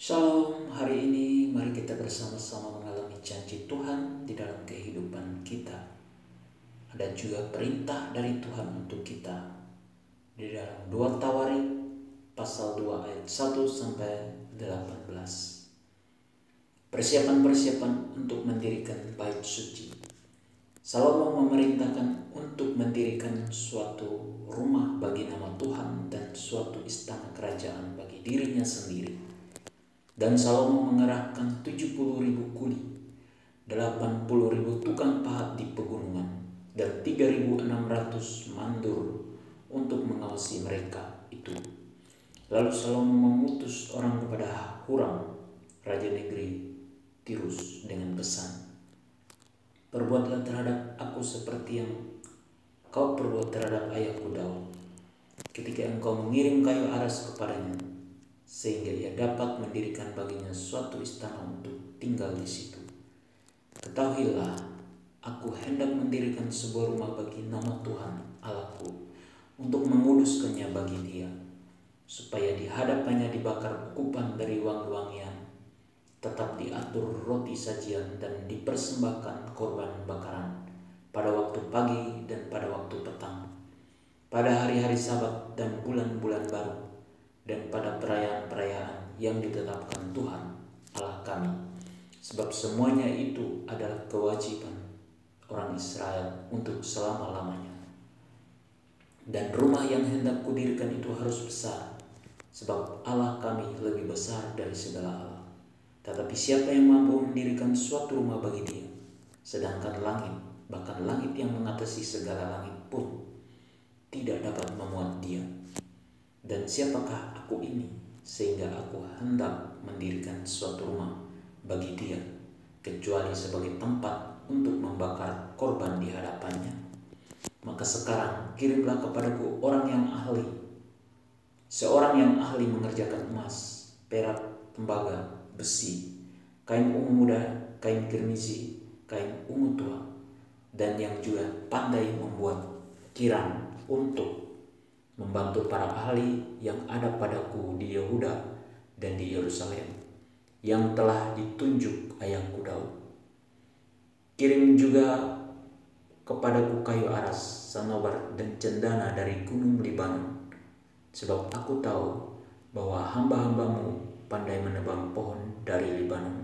Shalom, hari ini mari kita bersama-sama mengalami janji Tuhan di dalam kehidupan kita. Ada juga perintah dari Tuhan untuk kita di dalam 2 Tawarik pasal 2 ayat 1 sampai 18. Persiapan-persiapan untuk mendirikan bait suci. Salomo memerintahkan untuk mendirikan suatu rumah bagi nama Tuhan dan suatu istana kerajaan bagi dirinya sendiri. Dan Salomo mengerahkan 70.000 kuli, 80.000 tukang pahat di pegunungan, dan 3.600 mandur untuk mengawasi mereka itu. Lalu Salomo mengutus orang kepada Huram, raja negeri Tirus, dengan pesan, "Perbuatlah terhadap aku seperti yang kau perbuat terhadap ayahku Daud, ketika engkau mengirim kayu aras kepadanya, sehingga ia dapat mendirikan baginya suatu istana untuk tinggal di situ. Ketahuilah, aku hendak mendirikan sebuah rumah bagi nama Tuhan Allahku, untuk menguduskannya bagi Dia, supaya di hadapannya dibakar ukupan dari wangi-wangian, tetap diatur roti sajian dan dipersembahkan korban bakaran pada waktu pagi dan pada waktu petang, pada hari-hari Sabat dan bulan-bulan baru, dan pada perayaan-perayaan yang ditetapkan Tuhan Allah kami, sebab semuanya itu adalah kewajiban orang Israel untuk selama-lamanya. Dan rumah yang hendak kudirikan itu harus besar, sebab Allah kami lebih besar dari segala Allah. Tetapi siapa yang mampu mendirikan suatu rumah bagi Dia, sedangkan langit, bahkan langit yang mengatasi segala langit pun tidak dapat memuat Dia? Dan siapakah aku ini, sehingga aku hendak mendirikan suatu rumah bagi Dia, kecuali sebagai tempat untuk membakar korban di hadapannya? Maka sekarang kirimlah kepadaku orang yang ahli, seorang yang ahli mengerjakan emas, perak, tembaga, besi, kain ungu muda, kain kirmizi, kain ungu tua, dan yang juga pandai membuat kirang untuk membantu para ahli yang ada padaku di Yehuda dan di Yerusalem, yang telah ditunjuk ayahku Daud. Kirim juga kepadaku kayu aras, sanobar, dan cendana dari gunung Libanon, sebab aku tahu bahwa hamba-hambamu pandai menebang pohon dari Libanon.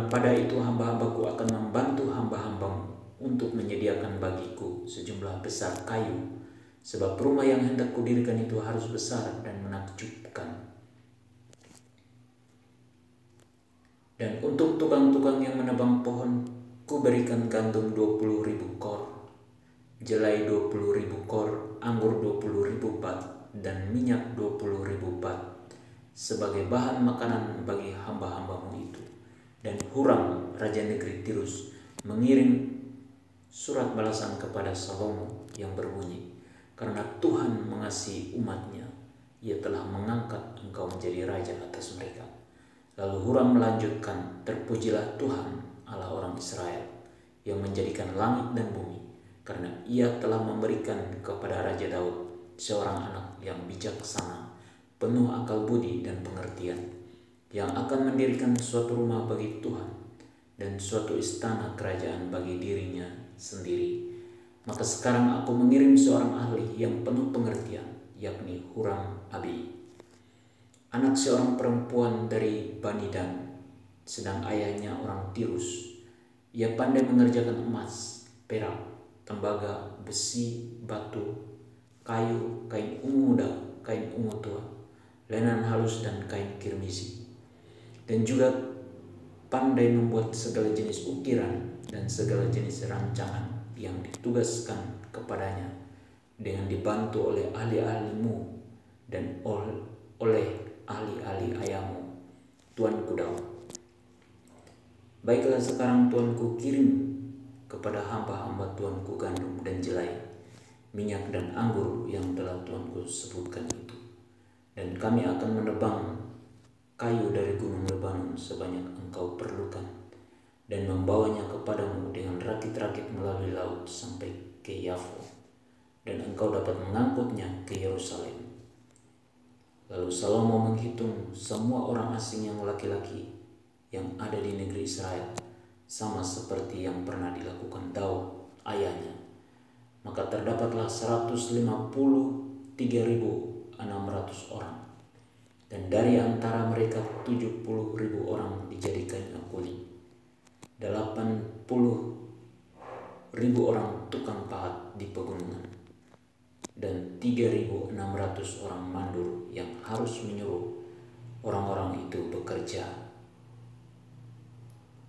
Pada itu hamba-hambaku akan membantu hamba-hambamu untuk menyediakan bagiku sejumlah besar kayu, sebab rumah yang hendak kudirikan itu harus besar dan menakjubkan. Dan untuk tukang-tukang yang menebang pohon, ku berikan gandum 20.000 kor, jelai 20.000 kor, anggur 20.000 bat, dan minyak 20.000 bat, sebagai bahan makanan bagi hamba-hambamu itu. Dan Huram, raja negeri Tirus, mengirim surat balasan kepada Salomo yang berbunyi, "Karena Tuhan mengasihi umatnya, Ia telah mengangkat engkau menjadi raja atas mereka." Lalu Huram melanjutkan, "Terpujilah Tuhan Allah orang Israel, yang menjadikan langit dan bumi, karena Ia telah memberikan kepada Raja Daud seorang anak yang bijaksana, penuh akal budi dan pengertian, yang akan mendirikan suatu rumah bagi Tuhan dan suatu istana kerajaan bagi dirinya sendiri. Maka sekarang aku mengirim seorang ahli yang penuh pengertian, yakni Huram Abi, anak seorang perempuan dari Bani Dan, sedang ayahnya orang Tirus. Ia pandai mengerjakan emas, perak, tembaga, besi, batu, kayu, kain ungu muda, kain ungu tua, lenan halus dan kain kirmizi, dan juga pandai membuat segala jenis ukiran dan segala jenis rancangan yang ditugaskan kepadanya, dengan dibantu oleh ahli-ahlimu dan oleh ahli-ahli ayahmu, tuanku Daud. Baiklah, sekarang tuanku kirim kepada hamba-hamba tuanku gandum dan jelai, minyak dan anggur yang telah tuanku sebutkan itu, dan kami akan menebang kayu dari gunung Lebanon sebanyak engkau perlukan, dan membawanya kepadamu dengan rakit-rakit melalui laut sampai ke Yafo, dan engkau dapat mengangkutnya ke Yerusalem. Lalu Salomo menghitung semua orang asing yang laki-laki yang ada di negeri Israel, sama seperti yang pernah dilakukan Daud ayahnya. Maka terdapatlah 153.600 orang. Dan dari antara mereka 70.000 orang dijadikannya kuli, 80.000 orang tukang pahat di pegunungan, dan 3.600 orang mandur yang harus menyuruh orang-orang itu bekerja.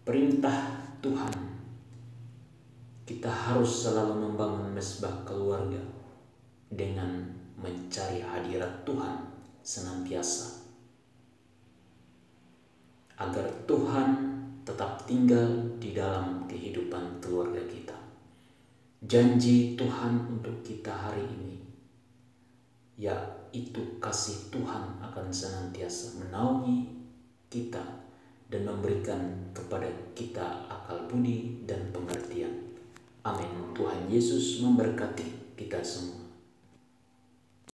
Perintah Tuhan, kita harus selalu membangun mesbah keluarga dengan mencari hadirat Tuhan senantiasa, agar Tuhan tetap tinggal di dalam kehidupan keluarga kita. Janji Tuhan untuk kita hari ini, yaitu kasih Tuhan akan senantiasa menaungi kita dan memberikan kepada kita akal budi dan pengertian. Amin. Tuhan Yesus memberkati kita semua.